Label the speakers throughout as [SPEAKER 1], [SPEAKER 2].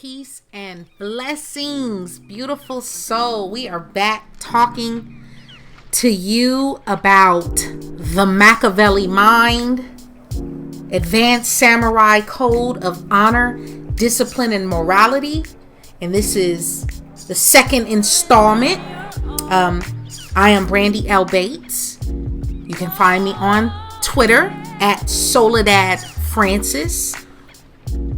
[SPEAKER 1] Peace and blessings, beautiful soul. We are back talking to you about the Machiavelli mind, advanced samurai code of honor, discipline, and morality. And this is the second installment. I am Brandi L. Bates. You can find me on Twitter at Soledad Francis.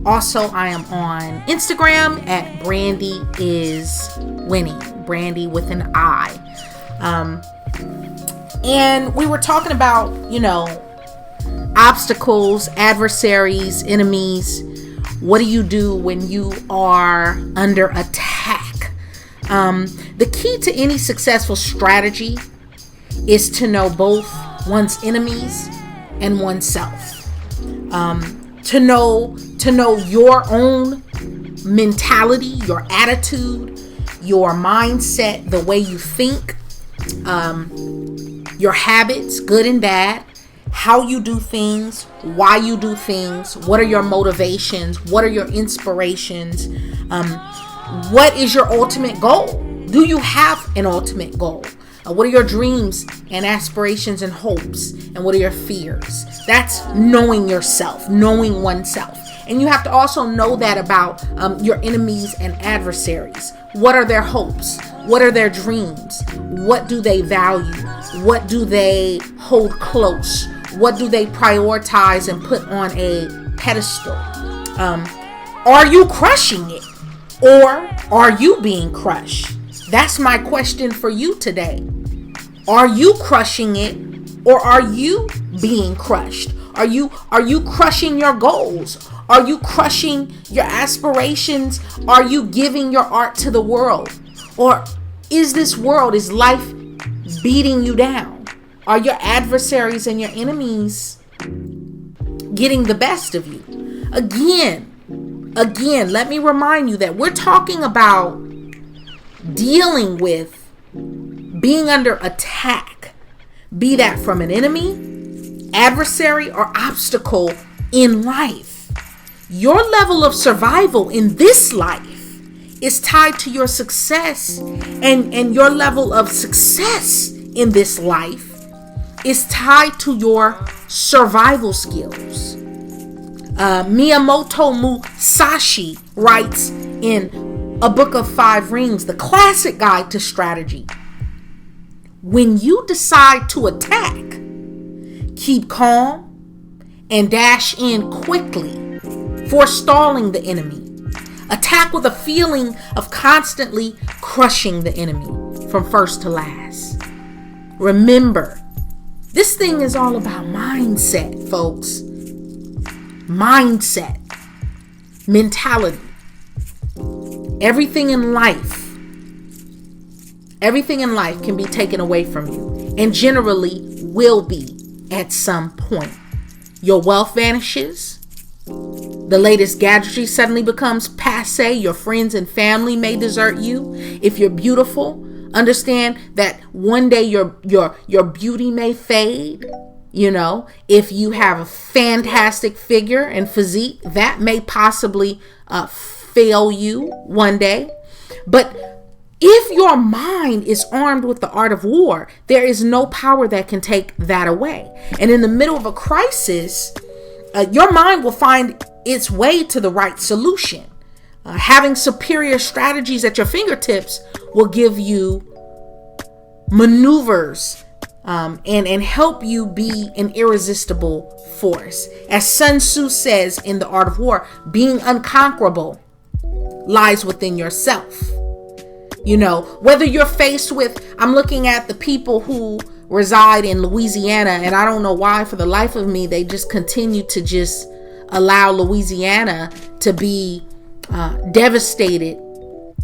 [SPEAKER 1] Also, I am on Instagram at Brandi is Winnie, Brandi with an I. And we were talking about, obstacles, adversaries, enemies. What do you do when you are under attack? The key to any successful strategy is to know both one's enemies and oneself. To know your own mentality, your attitude, your mindset, the way you think, your habits, good and bad, how you do things, why you do things, what are your motivations, what are your inspirations, what is your ultimate goal? Do you have an ultimate goal? What are your dreams and aspirations and hopes? And what are your fears? That's knowing yourself, knowing oneself. And you have to also know that about your enemies and adversaries. What are their hopes? What are their dreams? What do they value? What do they hold close? What do they prioritize and put on a pedestal? Are you crushing it? Or are you being crushed? That's my question for you today. Are you crushing it, or are you being crushed? Are you crushing your goals? Are you crushing your aspirations? Are you giving your art to the world? Or is life beating you down? Are your adversaries and your enemies getting the best of you? Again, let me remind you that we're talking about dealing with being under attack, be that from an enemy, adversary, or obstacle in life. Your level of survival in this life is tied to your success, and your level of success in this life is tied to your survival skills. Miyamoto Musashi writes in A Book of Five Rings, the classic guide to strategy: when you decide to attack, keep calm and dash in quickly, forestalling the enemy. Attack with a feeling of constantly crushing the enemy from first to last. Remember, this thing is all about mindset, folks. Mindset, mentality. Everything in life can be taken away from you, and generally will be at some point. Your wealth vanishes. The latest gadgetry suddenly becomes passé. Your friends and family may desert you. If you're beautiful, understand that one day your beauty may fade. If you have a fantastic figure and physique, that may possibly fail you one day. But if your mind is armed with the art of war, there is no power that can take that away. And in the middle of a crisis, your mind will find its way to the right solution. Having superior strategies at your fingertips will give you maneuvers and help you be an irresistible force. As Sun Tzu says in The Art of War, being unconquerable lies within yourself. Whether you're faced with, I'm looking at the people who reside in Louisiana, and I don't know why for the life of me, they just continue to just allow Louisiana to be devastated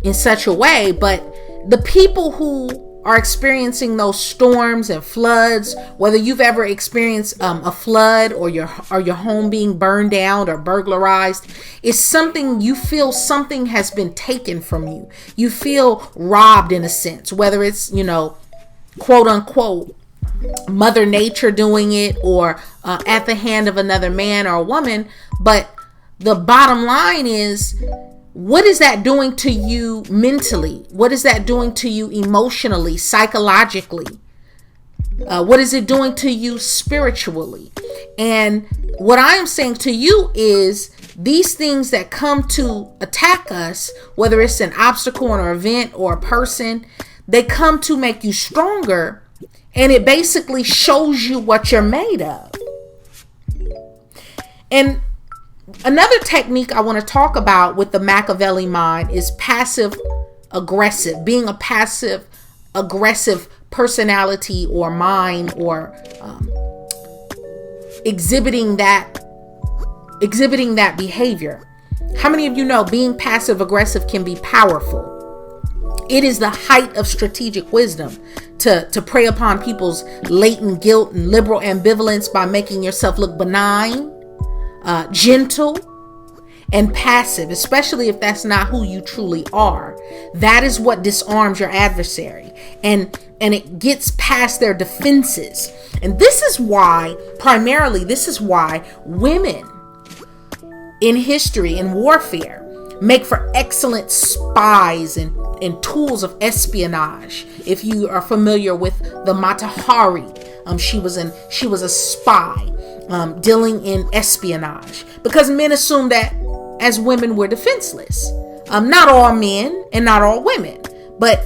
[SPEAKER 1] in such a way. But the people who are experiencing those storms and floods, whether you've ever experienced a flood or your home being burned down or burglarized, is something you feel something has been taken from you. You feel robbed in a sense, whether it's, quote unquote, Mother Nature doing it or at the hand of another man or a woman. But the bottom line is, what is that doing to you mentally? What is that doing to you emotionally, psychologically? What is it doing to you spiritually? And what I am saying to you is these things that come to attack us, whether it's an obstacle or an event or a person, they come to make you stronger, and it basically shows you what you're made of. And another technique I want to talk about with the Machiavelli mind is passive aggressive, being a passive aggressive personality or mind, or exhibiting that behavior. How many of you know being passive aggressive can be powerful? It is the height of strategic wisdom to prey upon people's latent guilt and liberal ambivalence by making yourself look benign, gentle, and passive, especially if that's not who you truly are. That is what disarms your adversary, and it gets past their defenses. And this is why women in history and warfare make for excellent spies and tools of espionage. If you are familiar with the Machiavelli, she was a spy dealing in espionage, because men assume that as women we're defenseless. Not all men and not all women, but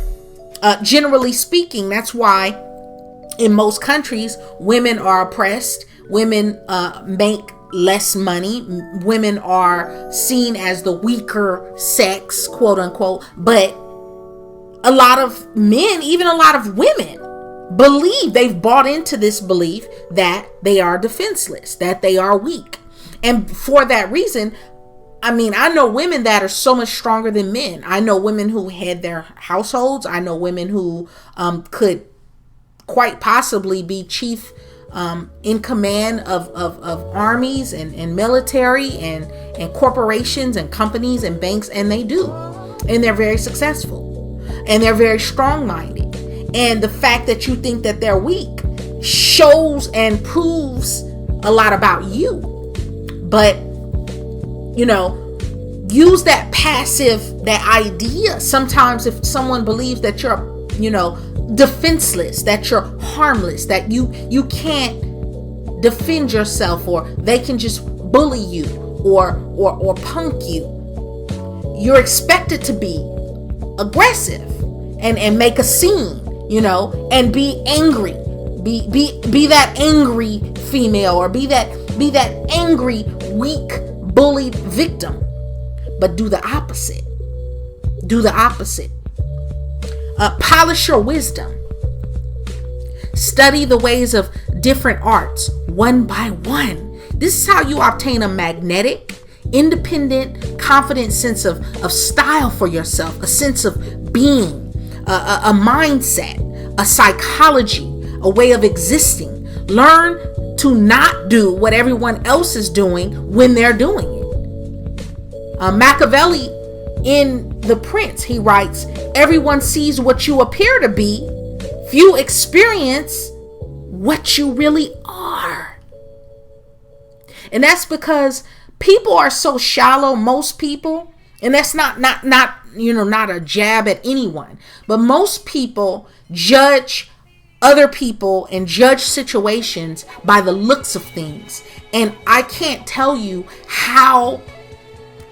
[SPEAKER 1] generally speaking, that's why in most countries women are oppressed. Women make less money. Women are seen as the weaker sex, quote unquote. But a lot of men, even a lot of women, they've bought into this belief that they are defenseless, that they are weak. And for that reason, I know women that are so much stronger than men. I know women who head their households. I know women who could quite possibly be chief in command of armies and military and corporations and companies and banks, and they do. And they're very successful. And they're very strong-minded. And the fact that you think that they're weak shows and proves a lot about you. But use that idea. Sometimes if someone believes that you're, defenseless, that you're harmless, that you can't defend yourself, or they can just bully you or punk you, you're expected to be aggressive and make a scene, and be angry, be that angry female, or be that angry, weak, bullied victim. But do the opposite. Polish your wisdom. Study the ways of different arts one by one. This is how you obtain a magnetic, independent, confident sense of style for yourself, a sense of being, a mindset, a psychology, a way of existing. Learn to not do what everyone else is doing when they're doing it. Machiavelli, in The Prince, he writes, "Everyone sees what you appear to be. Few experience what you really are." And that's because people are so shallow, most people, and that's not a jab at anyone, but most people judge other people and judge situations by the looks of things. And I can't tell you how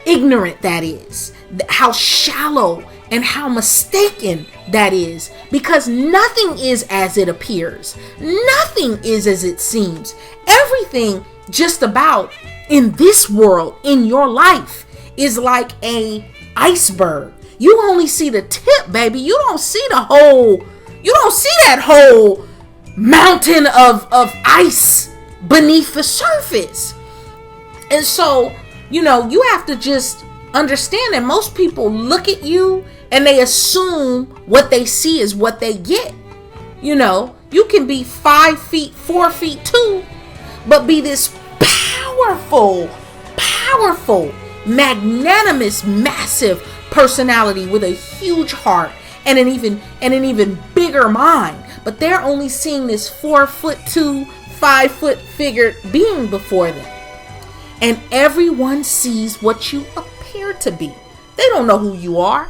[SPEAKER 1] ignorant that is, how shallow and how mistaken that is, because nothing is as it appears. Nothing is as it seems. Everything just about in this world, in your life, is like a iceberg. You only see the tip, baby. You don't see that whole mountain of ice beneath the surface. And so, you have to just understand that most people look at you and they assume what they see is what they get. You can be 5 feet, 4 feet 2, but be this powerful, magnanimous, massive personality with a huge heart and an even bigger mind. But they're only seeing this 4'2", 5 foot figured being before them. And everyone sees what you appear to be. They don't know who you are.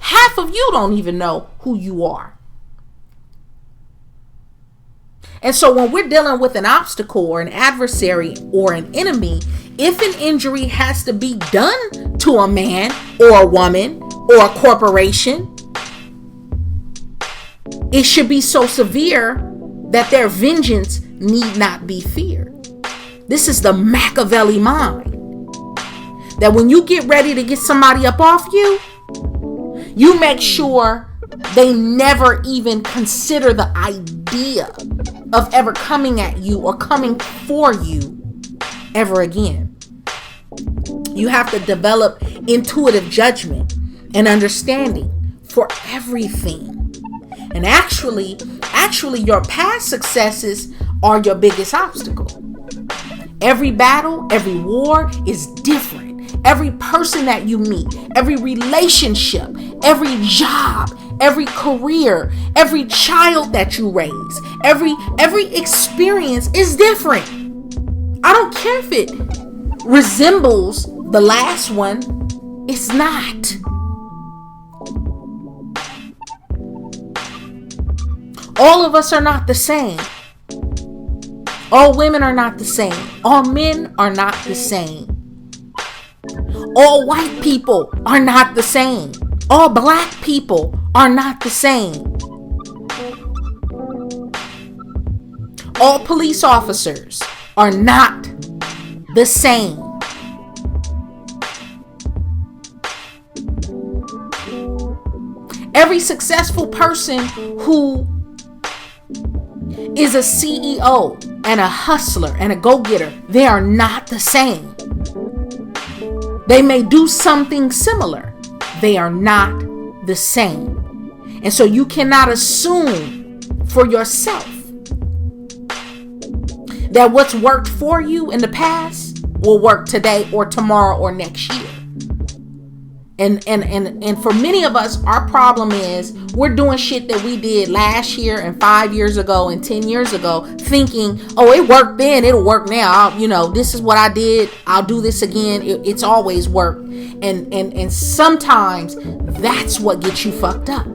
[SPEAKER 1] Half of you don't even know who you are. And so when we're dealing with an obstacle or an adversary or an enemy, if an injury has to be done to a man or a woman or a corporation, it should be so severe that their vengeance need not be feared. This is the Machiavelli mind. That when you get ready to get somebody up off you, you make sure they never even consider the idea of ever coming at you or coming for you ever again. You have to develop intuitive judgment and understanding for everything. And actually your past successes are your biggest obstacle. Every battle, every war is different. Every person that you meet, every relationship, every job, every career, every child that you raise, every experience is different. I don't care if it resembles the last one. It's not. All of us are not the same. All women are not the same. All men are not the same. All white people are not the same. All black people are not the same. All police officers are not the same. Every successful person who is a CEO and a hustler and a go-getter, they are not the same. They may do something similar. They are not the same. And so you cannot assume for yourself that what's worked for you in the past will work today or tomorrow or next year. And for many of us, our problem is we're doing shit that we did last year and 5 years ago and 10 years ago, thinking, oh, it worked then, it'll work now. This is what I did. I'll do this again. It's always worked. And sometimes that's what gets you fucked up.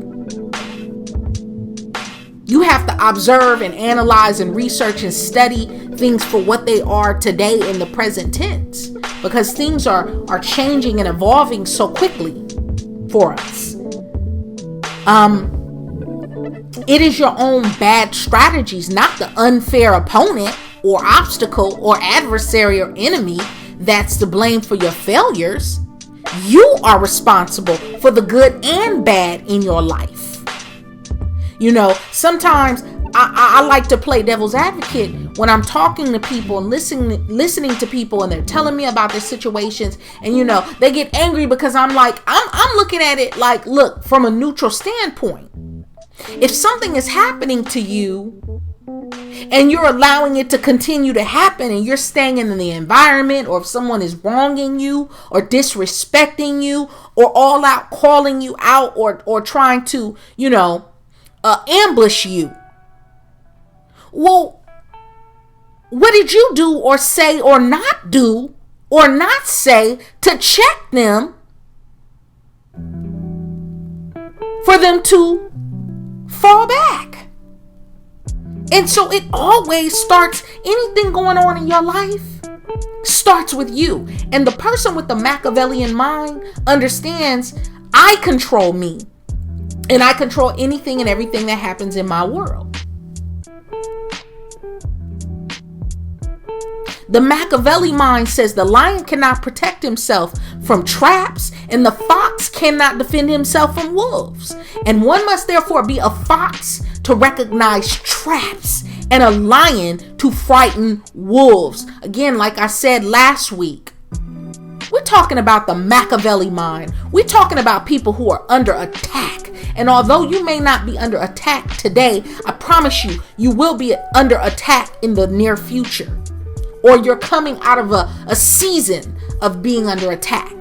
[SPEAKER 1] You have to observe and analyze and research and study things for what they are today in the present tense, because things are changing and evolving so quickly for us. It is your own bad strategies, not the unfair opponent or obstacle or adversary or enemy, that's to blame for your failures. You are responsible for the good and bad in your life. Sometimes I like to play devil's advocate when I'm talking to people and listening to people, and they're telling me about their situations, and they get angry because I'm looking at it like, look, from a neutral standpoint. If something is happening to you and you're allowing it to continue to happen and you're staying in the environment, or if someone is wronging you or disrespecting you or all out calling you out or trying to, ambush you. Well, what did you do or say or not do or not say to check them for them to fall back? And so it always starts, anything going on in your life starts with you. And the person with the Machiavellian mind understands, I control me. And I control anything and everything that happens in my world. The Machiavelli mind says the lion cannot protect himself from traps, and the fox cannot defend himself from wolves. And one must therefore be a fox to recognize traps, and a lion to frighten wolves. Again, like I said last week, we're talking about the Machiavelli mind. We're talking about people who are under attack. And although you may not be under attack today, I promise you, you will be under attack in the near future. Or you're coming out of a season of being under attack.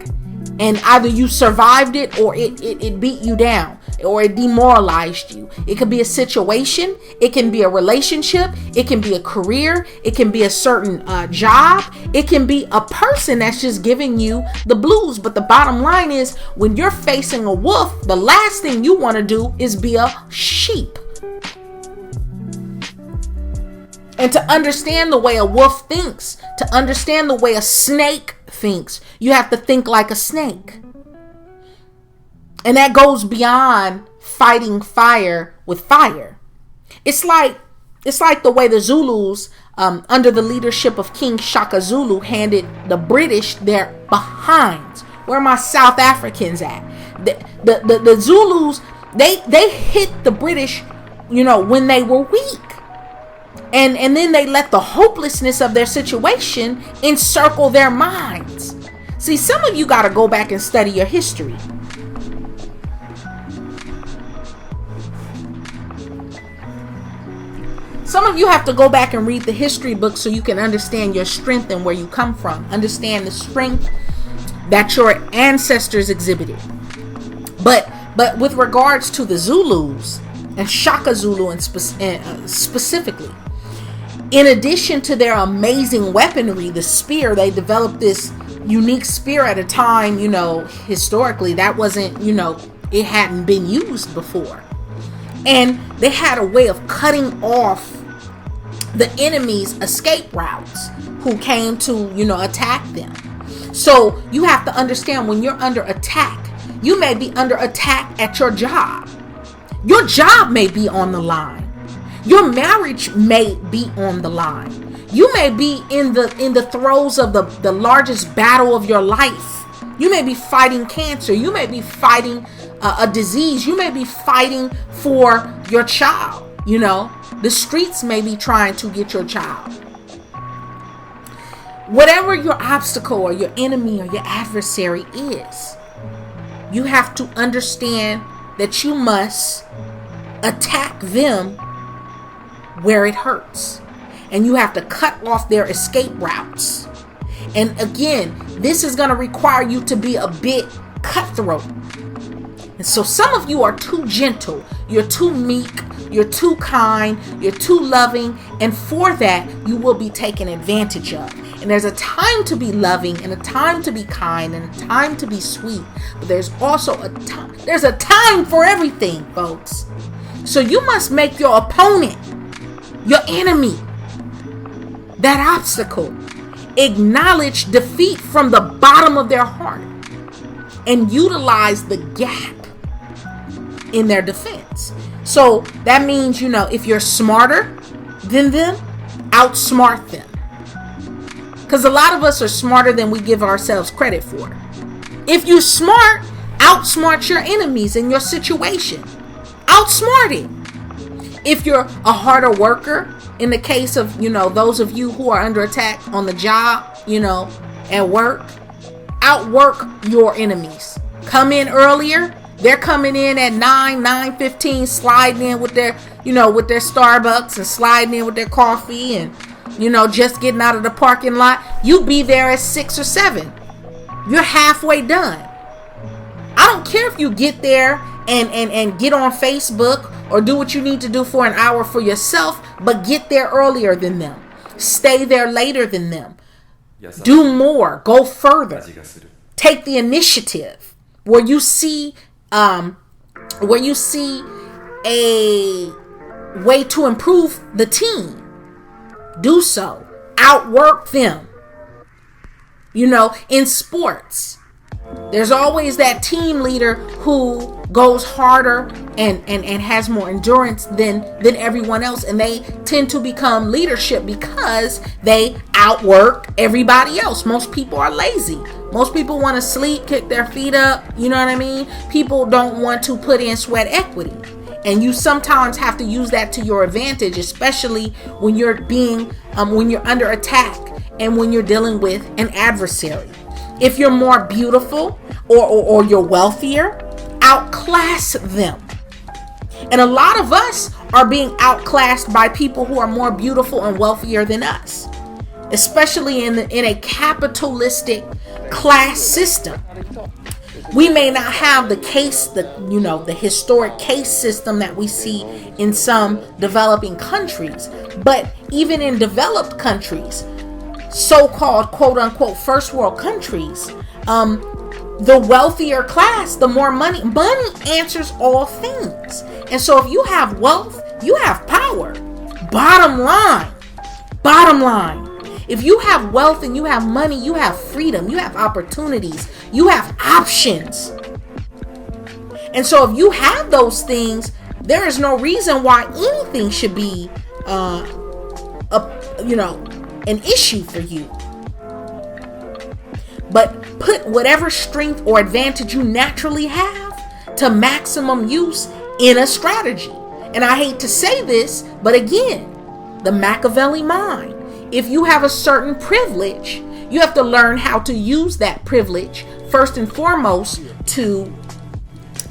[SPEAKER 1] And either you survived it or it beat you down. or it demoralized you. It could be a situation. It can be a relationship. It can be a career. It can be a certain job. It can be a person that's just giving you the blues. But the bottom line is, when you're facing a wolf, the last thing you want to do is be a sheep. And to understand the way a wolf thinks, to understand the way a snake thinks, you have to think like a snake. And that goes beyond fighting fire with fire. It's like the way the Zulus, under the leadership of King Shaka Zulu, handed the British their behinds. Where are my South Africans at? The Zulus, they hit the British, when they were weak. And then they let the hopelessness of their situation encircle their minds. See, some of you got to go back and study your history. Some of you have to go back and read the history book so you can understand your strength and where you come from. Understand the strength that your ancestors exhibited. But with regards to the Zulus and Shaka Zulu and specifically, in addition to their amazing weaponry, the spear, they developed this unique spear at a time, historically that wasn't, it hadn't been used before. And they had a way of cutting off the enemy's escape routes who came to, attack them. So you have to understand, when you're under attack, you may be under attack at your job. Your job may be on the line. Your marriage may be on the line. You may be in the throes of the largest battle of your life. You may be fighting cancer. You may be fighting a disease. You may be fighting for your child. The streets may be trying to get your child. Whatever your obstacle or your enemy or your adversary is, you have to understand that you must attack them where it hurts. And you have to cut off their escape routes. And again, this is going to require you to be a bit cutthroat. And so some of you are too gentle. You're too meek. You're too kind. You're too loving. And for that, you will be taken advantage of. And there's a time to be loving and a time to be kind and a time to be sweet. But there's also a time. There's a time for everything, folks. So you must make your opponent, your enemy, that obstacle, acknowledge defeat from the bottom of their heart and utilize the gap in their defense. So that means, if you're smarter than them, outsmart them. Because a lot of us are smarter than we give ourselves credit for. If you're smart, outsmart your enemies in your situation. Outsmart it. If you're a harder worker, in the case of, those of you who are under attack on the job, at work, outwork your enemies. Come in earlier. They're coming in at 9:15, sliding in with their, with their Starbucks and sliding in with their coffee and, just getting out of the parking lot. You be there at 6 or 7. You're halfway done. I don't care if you get there and get on Facebook or do what you need to do for an hour for yourself, but get there earlier than them. Stay there later than them. Do more. Go further. Take the initiative. Where you see a way to improve the team, do so. Outwork them. In sports, there's always that team leader who goes harder and has more endurance than everyone else, and they tend to become leadership because they outwork everybody else. Most people are lazy. Most people want to sleep, kick their feet up. You know what I mean? People don't want to put in sweat equity. And you sometimes have to use that to your advantage, especially when you're when you're under attack and when you're dealing with an adversary. If you're more beautiful or you're wealthier, outclass them. And a lot of us are being outclassed by people who are more beautiful and wealthier than us, especially in a capitalistic class system. We may not have the historic case system that we see in some developing countries, but even in developed countries, so-called quote unquote first world countries, the wealthier class, the more money answers all things. And so if you have wealth, you have power. Bottom line. If you have wealth and you have money, you have freedom, you have opportunities, you have options. And so if you have those things, there is no reason why anything should be an issue for you. But put whatever strength or advantage you naturally have to maximum use in a strategy. And I hate to say this, but again, the Machiavelli mind. If you have a certain privilege, you have to learn how to use that privilege first and foremost to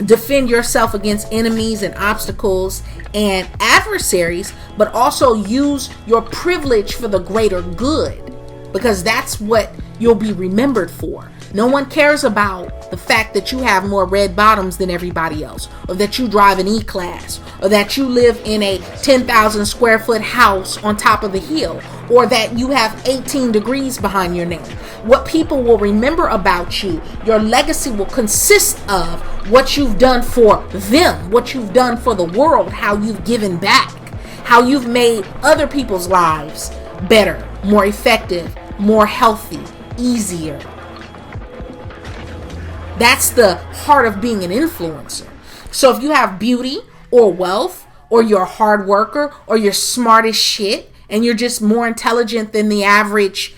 [SPEAKER 1] defend yourself against enemies and obstacles and adversaries, but also use your privilege for the greater good, because that's what you'll be remembered for. No one cares about the fact that you have more red bottoms than everybody else, or that you drive an E-Class, or that you live in a 10,000 square foot house on top of the hill, or that you have 18 degrees behind your name. What people will remember about you, your legacy will consist of what you've done for them, what you've done for the world, how you've given back, how you've made other people's lives better, more effective, more healthy, easier. That's the heart of being an influencer. So if you have beauty or wealth, or you're a hard worker, or you're smart as shit, and you're just more intelligent than the average,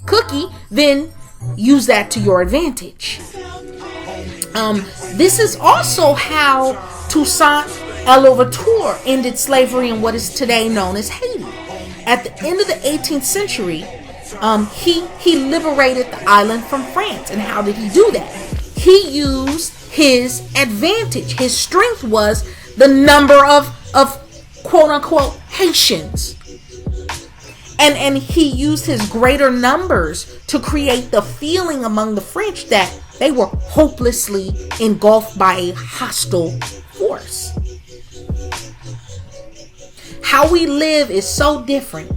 [SPEAKER 1] cookie, then use that to your advantage. This is also how Toussaint Louverture ended slavery in what is today known as Haiti. At the end of the 18th century, he liberated the island from France. And how did he do that? He used his advantage. His strength was the number of quote unquote Haitians. And he used his greater numbers to create the feeling among the French that they were hopelessly engulfed by a hostile force. How we live is so different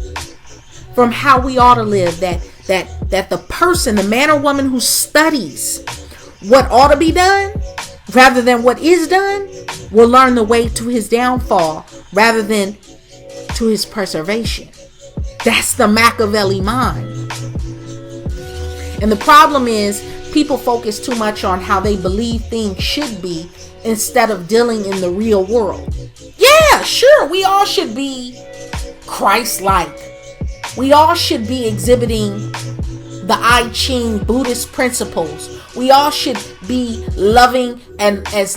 [SPEAKER 1] from how we ought to live, that the person, the man or woman who studies what ought to be done rather than what is done will learn the way to his downfall rather than to his preservation. That's the Machiavelli mind. And the problem is people focus too much on how they believe things should be instead of dealing in the real world. Yeah, sure, we all should be Christ-like. We all should be exhibiting the I Ching Buddhist principles. We all should be loving as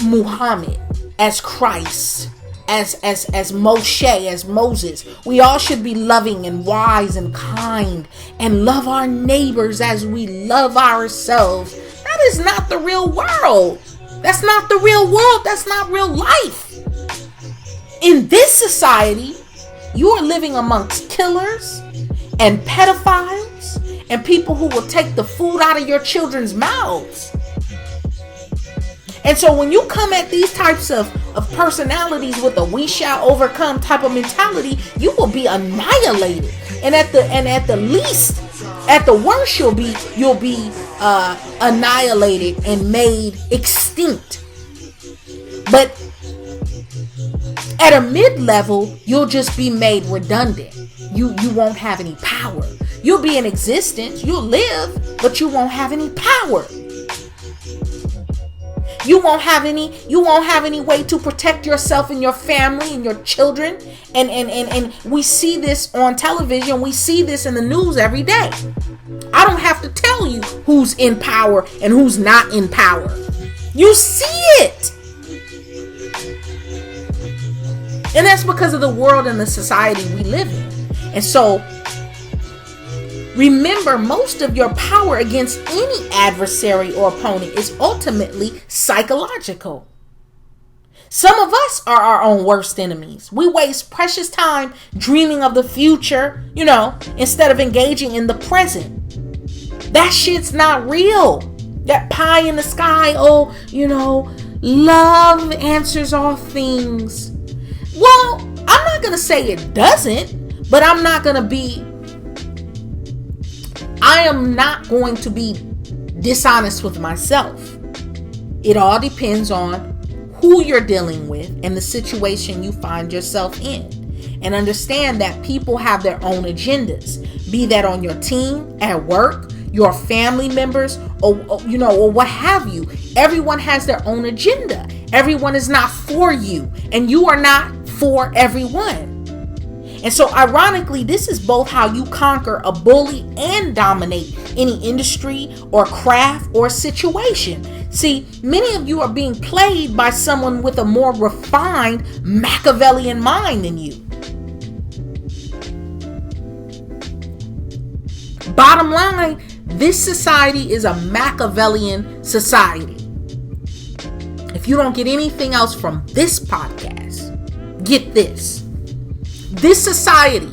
[SPEAKER 1] Muhammad, as Christ, as Moshe, as Moses. We all should be loving and wise and kind and love our neighbors as we love ourselves. That is not the real world. That's not the real world. That's not real life. In this society, you are living amongst killers and pedophiles and people who will take the food out of your children's mouths. And so when you come at these types of personalities with a we shall overcome type of mentality, you will be annihilated. And at the least, at the worst, you'll be annihilated and made extinct. But at a mid-level, you'll just be made redundant. You won't have any power. You'll be in existence, you'll live, but you won't have any power. You won't have any way to protect yourself and your family and your children. And we see this on television. We see this in the news every day. I don't have to tell you who's in power and who's not in power. You see it. And that's because of the world and the society we live in. And so remember, most of your power against any adversary or opponent is ultimately psychological. Some of us are our own worst enemies. We waste precious time dreaming of the future, instead of engaging in the present. That shit's not real. That pie in the sky, oh, love answers all things. Well, I'm not going to say it doesn't, but I am not going to be dishonest with myself. It all depends on who you're dealing with and the situation you find yourself in. And understand that people have their own agendas, be that on your team, at work, your family members, or what have you. Everyone has their own agenda. Everyone is not for you, and you are not for everyone. And so ironically, this is both how you conquer a bully and dominate any industry or craft or situation. See, many of you are being played by someone with a more refined Machiavellian mind than you. Bottom line, this society is a Machiavellian society. If you don't get anything else from this podcast, get this. This society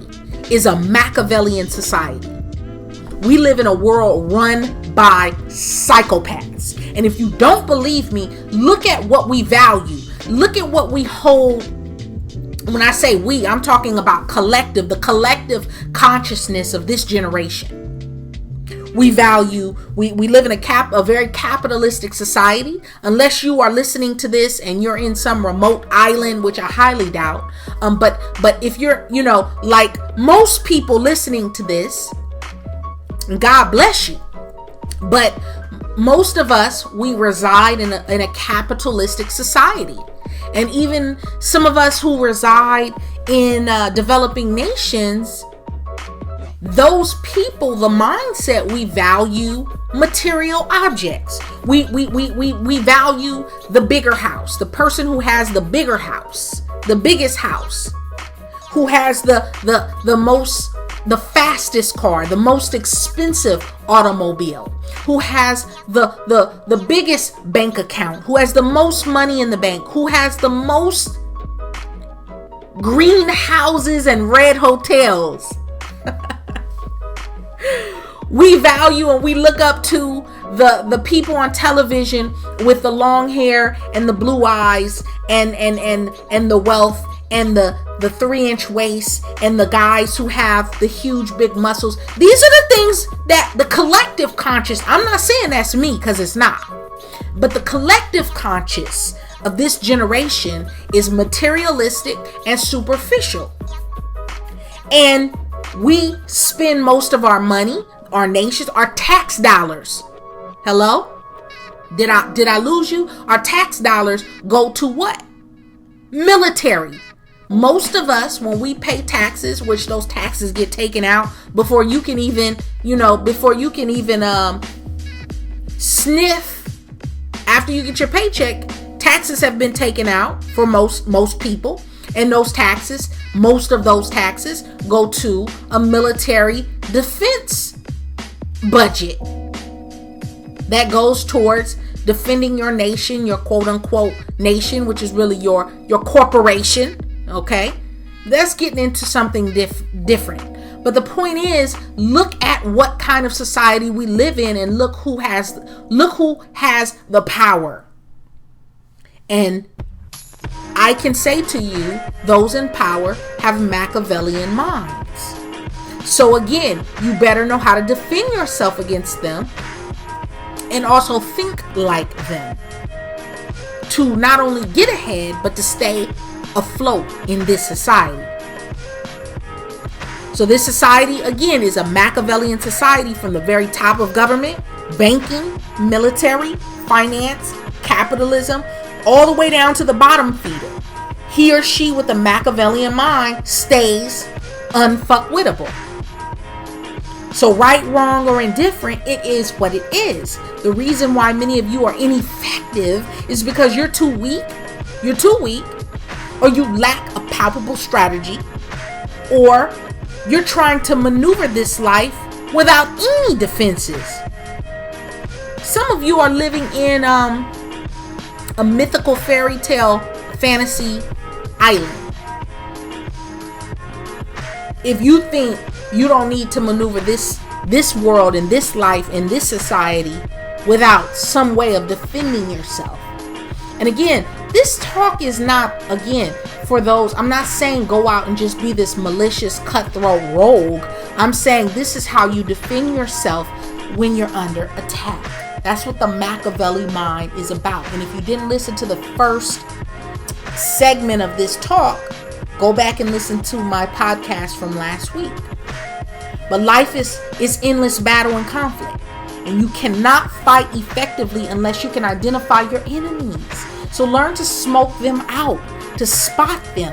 [SPEAKER 1] is a Machiavellian society. We live in a world run by psychopaths. And if you don't believe me, look at what we value. Look at what we hold. When I say we, I'm talking about the collective consciousness of this generation. We live in a very capitalistic society. Unless you are listening to this and you're in some remote island, which I highly doubt. But if you're, like most people listening to this, God bless you. But most of us, we reside in a capitalistic society. And even some of us who reside in developing nations, those people, the mindset, we value material objects. We value the bigger house, the person who has the bigger house, the biggest house, who has the fastest car, the most expensive automobile, who has the biggest bank account, who has the most money in the bank, who has the most green houses and red hotels. We value and we look up to the people on television with the long hair and the blue eyes and the wealth and the 3-inch waist and the guys who have the huge big muscles. These are the things that the collective conscious, I'm not saying that's me because it's not, but the collective conscious of this generation is materialistic and superficial. And we spend most of our money, our nations, our tax dollars. Hello? Did I lose you? Our tax dollars go to what? Military. Most of us, when we pay taxes, which those taxes get taken out before you can even, sniff after you get your paycheck, taxes have been taken out for most people. And most of those taxes go to a military defense budget that goes towards defending your nation, your quote unquote nation, which is really your corporation. Okay, that's getting into something different. But the point is, look at what kind of society we live in, and look who has the power. And I can say to you, those in power have Machiavellian minds. So again, you better know how to defend yourself against them and also think like them to not only get ahead, but to stay afloat in this society. So this society, again, is a Machiavellian society from the very top of government, banking, military, finance, capitalism, all the way down to the bottom feeder. He or she with a Machiavellian mind stays unfuckwittable. So right, wrong, or indifferent, it is what it is. The reason why many of you are ineffective is because you're too weak, or you lack a palpable strategy, or you're trying to maneuver this life without any defenses. Some of you are living in a mythical fairy tale fantasy island. If you think you don't need to maneuver this this world and this life and this society without some way of defending yourself. And again, this talk is not, again, for those, I'm not saying go out and just be this malicious, cutthroat rogue. I'm saying this is how you defend yourself when you're under attack. That's what the Machiavelli mind is about. And if you didn't listen to the first segment of this talk, go back and listen to my podcast from last week. But life is endless battle and conflict. And you cannot fight effectively unless you can identify your enemies. So learn to smoke them out, to spot them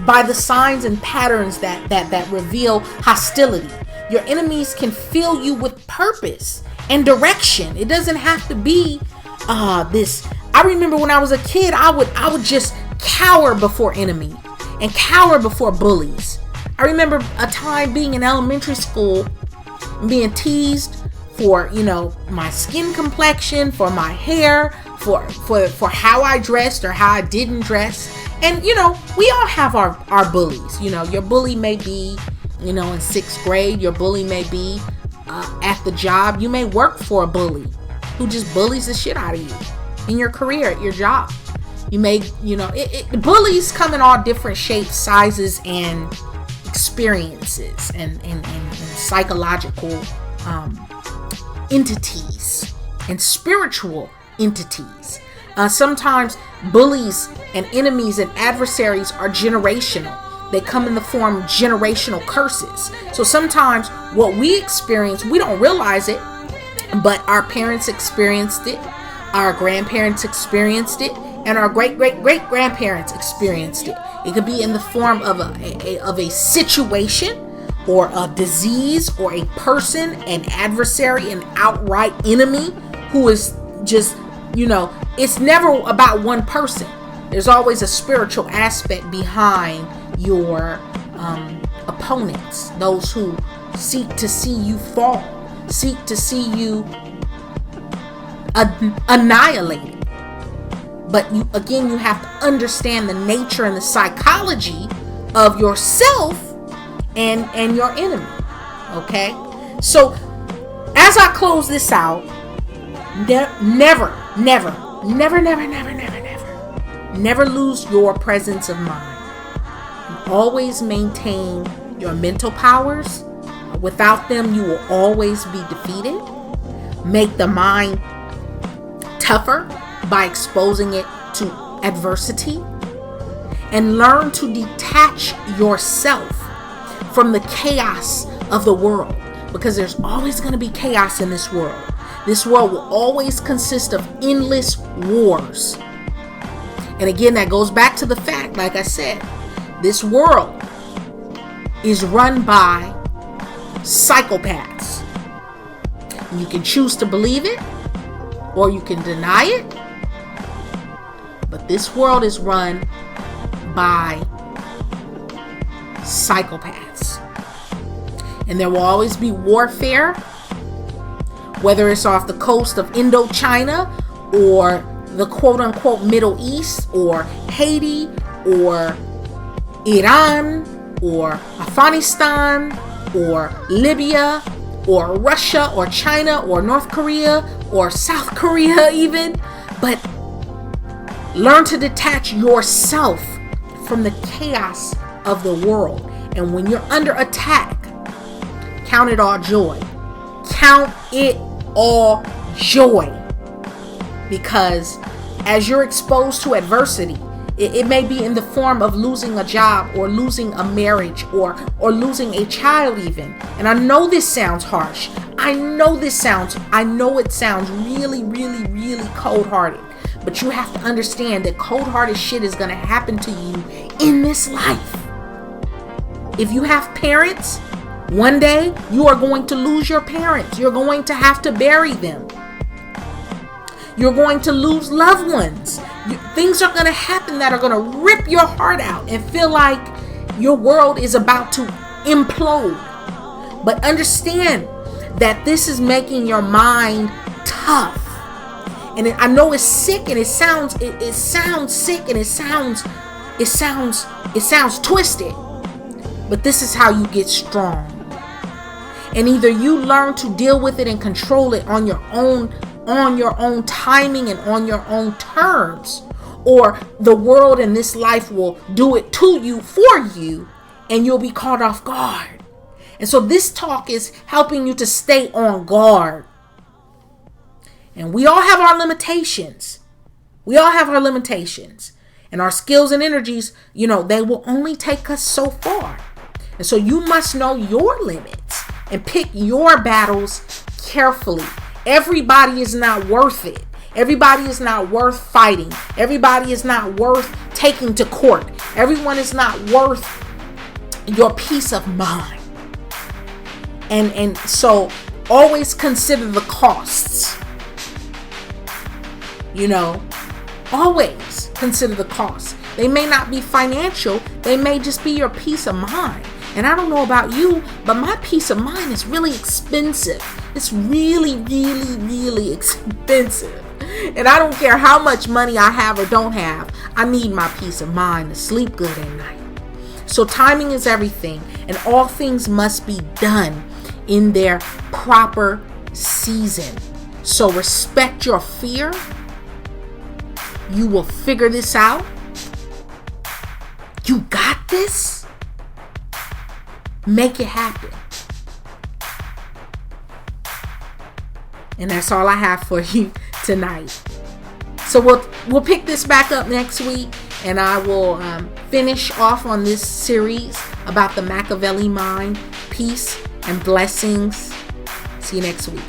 [SPEAKER 1] by the signs and patterns that reveal hostility. Your enemies can fill you with purpose and direction. It doesn't have to be this. I remember when I was a kid, I would just cower before enemy and cower before bullies. I remember a time being in elementary school and being teased for, my skin complexion, for my hair, for how I dressed or how I didn't dress. And, we all have our bullies. Your bully may be, in 6th grade. Your bully may be at the job. You may work for a bully who just bullies the shit out of you in your career, at your job. You may, bullies come in all different shapes, sizes, and experiences and psychological entities and spiritual entities. Sometimes bullies and enemies and adversaries are generational. They come in the form of generational curses. So sometimes what we experience, we don't realize it, but our parents experienced it, our grandparents experienced it, and our great-great-great-grandparents experienced it. It could be in the form of a situation or a disease or a person, an adversary, an outright enemy who is just, it's never about one person. There's always a spiritual aspect behind your opponents, those who seek to see you fall, seek to see you annihilated. But you have to understand the nature and the psychology of yourself and your enemy. Okay? So as I close this out, never lose your presence of mind. Always maintain your mental powers. Without them, you will always be defeated. Make the mind tougher by exposing it to adversity, and learn to detach yourself from the chaos of the world, because there's always going to be chaos in this world. This world will always consist of endless wars. And again, that goes back to the fact, like I said, this world is run by psychopaths. You can choose to believe it or you can deny it. But this world is run by psychopaths. And there will always be warfare, whether it's off the coast of Indochina or the quote-unquote Middle East or Haiti or Iran or Afghanistan or Libya or Russia or China or North Korea or South Korea even. But learn to detach yourself from the chaos of the world. And when you're under attack, count it all joy. Count it all joy. Because as you're exposed to adversity, it may be in the form of losing a job or losing a marriage or losing a child even. And I know this sounds harsh. I know it sounds really, really, really cold-hearted. But you have to understand that cold-hearted shit is going to happen to you in this life. If you have parents, one day you are going to lose your parents. You're going to have to bury them. You're going to lose loved ones. Things are going to happen that are going to rip your heart out and feel like your world is about to implode. But understand that this is making your mind tough. And I know it's sick and it sounds sick and it sounds twisted. But this is how you get strong. And either you learn to deal with it and control it on your own timing and on your own terms, or the world and this life will do it to you, for you, and you'll be caught off guard. And so this talk is helping you to stay on guard. And we all have our limitations. We all have our limitations. And our skills and energies, they will only take us so far. And so you must know your limits and pick your battles carefully. Everybody is not worth it. Everybody is not worth fighting. Everybody is not worth taking to court. Everyone is not worth your peace of mind. And so always consider the costs. Always consider the costs. They may not be financial. They may just be your peace of mind. And I don't know about you, but my peace of mind is really expensive. It's really, really, really expensive. And I don't care how much money I have or don't have. I need my peace of mind to sleep good at night. So timing is everything. And all things must be done in their proper season. So respect your fear. You will figure this out. You got this. Make it happen. And that's all I have for you tonight. So we'll pick this back up next week, and I will finish off on this series about the Machiavelli mind. Peace and blessings. See you next week.